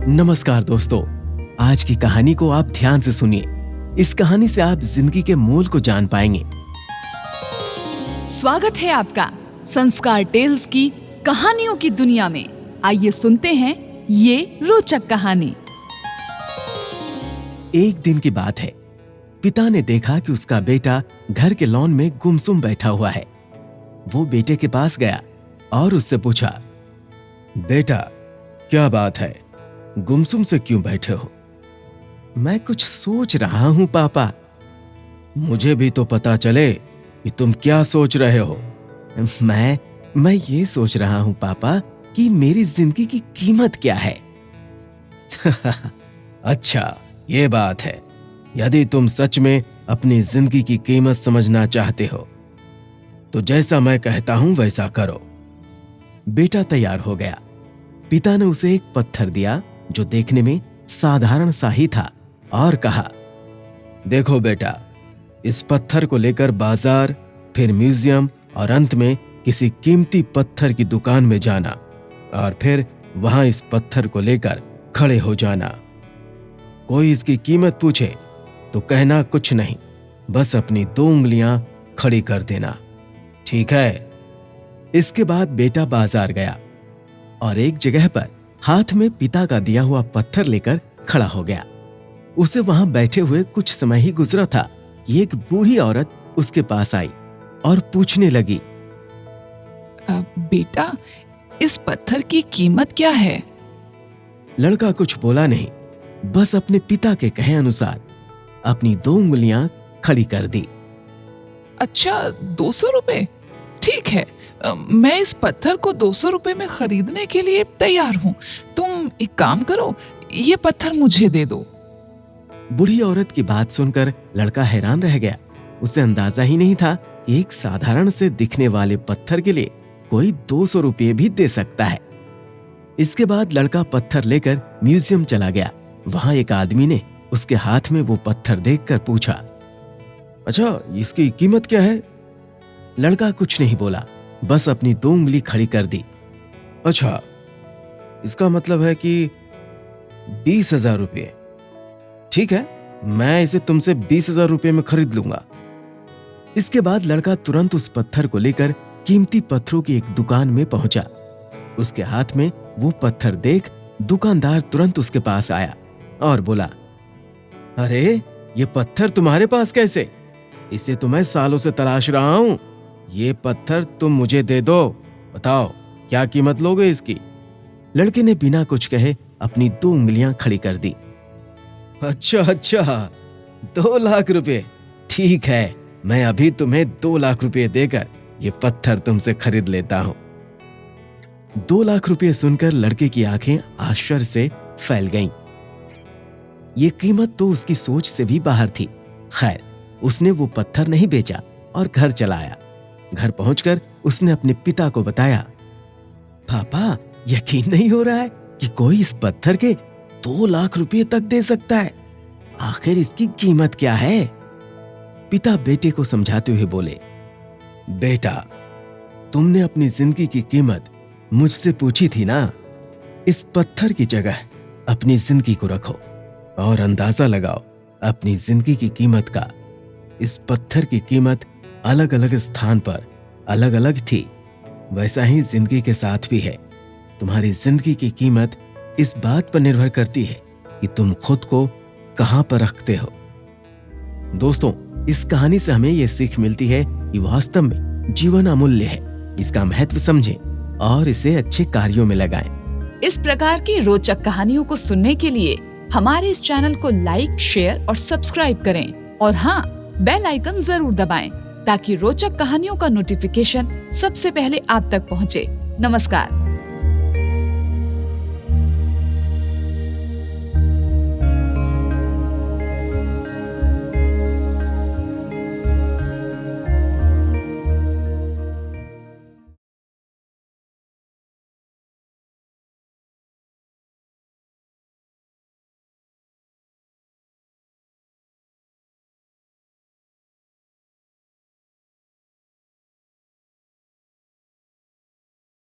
नमस्कार दोस्तों, आज की कहानी को आप ध्यान से सुनिए। इस कहानी से आप जिंदगी के मोल को जान पाएंगे। स्वागत है आपका संस्कार टेल्स की कहानियों की दुनिया में। आइए सुनते हैं ये रोचक कहानी। एक दिन की बात है। पिता ने देखा कि उसका बेटा घर के लॉन में गुमसुम बैठा हुआ है। वो बेटे के पास गया और उससे पूछा, बेटा क्या बात है, गुमसुम से क्यों बैठे हो? मैं कुछ सोच रहा हूं पापा। मुझे भी तो पता चले कि तुम क्या सोच रहे हो। मैं ये सोच रहा हूं पापा कि मेरी जिंदगी की कीमत क्या है। अच्छा, ये बात है। यदि तुम सच में अपनी जिंदगी की कीमत समझना चाहते हो तो जैसा मैं कहता हूं वैसा करो। बेटा तैयार हो गया। पिता ने उसे एक पत्थर दिया जो देखने में साधारण सा ही था और कहा, देखो बेटा, इस पत्थर को लेकर बाजार, फिर म्यूजियम और अंत में किसी कीमती पत्थर की दुकान में जाना और फिर वहां इस पत्थर को लेकर खड़े हो जाना। कोई इसकी कीमत पूछे तो कहना कुछ नहीं, बस अपनी 2 उंगलियां खड़ी कर देना, ठीक है? इसके बाद बेटा बाजार गया और एक जगह पर हाथ में पिता का दिया हुआ पत्थर लेकर खड़ा हो गया। उसे वहां बैठे हुए कुछ समय ही गुजरा था कि एक बूढ़ी औरत उसके पास आई और पूछने लगी, बेटा, इस पत्थर की कीमत क्या है? लड़का कुछ बोला नहीं, बस अपने पिता के कहे अनुसार अपनी 2 उंगलियां खड़ी कर दी। अच्छा, 200 रुपए? ठीक है, मैं इस पत्थर को 200 रुपए में खरीदने के लिए तैयार हूँ। तुम एक काम करो, ये पत्थर मुझे दे दो। बूढ़ी औरत की बात सुनकर लड़का हैरान रह गया। उसे अंदाजा ही नहीं था कि एक साधारण से दिखने वाले पत्थर के लिए कोई 200 रुपये भी दे सकता है। इसके बाद लड़का पत्थर लेकर म्यूजियम चला गया। वहां एक आदमी ने उसके हाथ में वो पत्थर देखकर पूछा, अच्छा, इसकी कीमत क्या है? लड़का कुछ नहीं बोला, बस अपनी 2 उंगली खड़ी कर दी। अच्छा, इसका मतलब है कि 20,000 रुपये। ठीक है, मैं इसे तुमसे 20,000 रुपये में खरीद लूंगा। इसके बाद लड़का तुरंत उस पत्थर को लेकर कीमती पत्थरों की एक दुकान में पहुंचा। उसके हाथ में वो पत्थर देख दुकानदार तुरंत उसके पास आया और बोला, अरे, ये पत्थर तुम्हारे पास कैसे? इसे तो मैं सालों से तलाश रहा हूं। ये पत्थर तुम मुझे दे दो। बताओ, क्या कीमत लोगे इसकी? लड़के ने बिना कुछ कहे अपनी 2 उंगलियां खड़ी कर दी। अच्छा, 2 लाख रुपए। ठीक है, मैं अभी तुम्हें 2 लाख रुपए देकर ये पत्थर तुमसे खरीद लेता हूं। 2 लाख रुपए सुनकर लड़के की आंखें आश्चर्य से फैल गईं। ये कीमत तो उसकी सोच से भी बाहर थी। खैर, उसने वो पत्थर नहीं बेचा और घर चला आया। घर पहुंचकर उसने अपने पिता को बताया, पापा, यकीन नहीं हो रहा है कि कोई इस पत्थर के 2 लाख रुपए तक दे सकता है। आखिर इसकी कीमत क्या है? पिता बेटे को समझाते हुए बोले, बेटा, तुमने अपनी जिंदगी की कीमत मुझसे पूछी थी ना। इस पत्थर की जगह अपनी जिंदगी को रखो और अंदाजा लगाओ अपनी जिंदगी की कीमत का। इस पत्थर की कीमत अलग अलग स्थान पर अलग अलग थी, वैसा ही जिंदगी के साथ भी है। तुम्हारी जिंदगी की कीमत इस बात पर निर्भर करती है कि तुम खुद को कहां पर रखते हो। दोस्तों, इस कहानी से हमें यह सीख मिलती है कि वास्तव में जीवन अमूल्य है। इसका महत्व समझें और इसे अच्छे कार्यों में लगाएं। इस प्रकार की रोचक कहानियों को सुनने के लिए हमारे इस चैनल को लाइक, शेयर और सब्सक्राइब करें और हाँ, बेल आइकन जरूर दबाएं ताकि रोचक कहानियों का नोटिफिकेशन सबसे पहले आप तक पहुंचे। नमस्कार।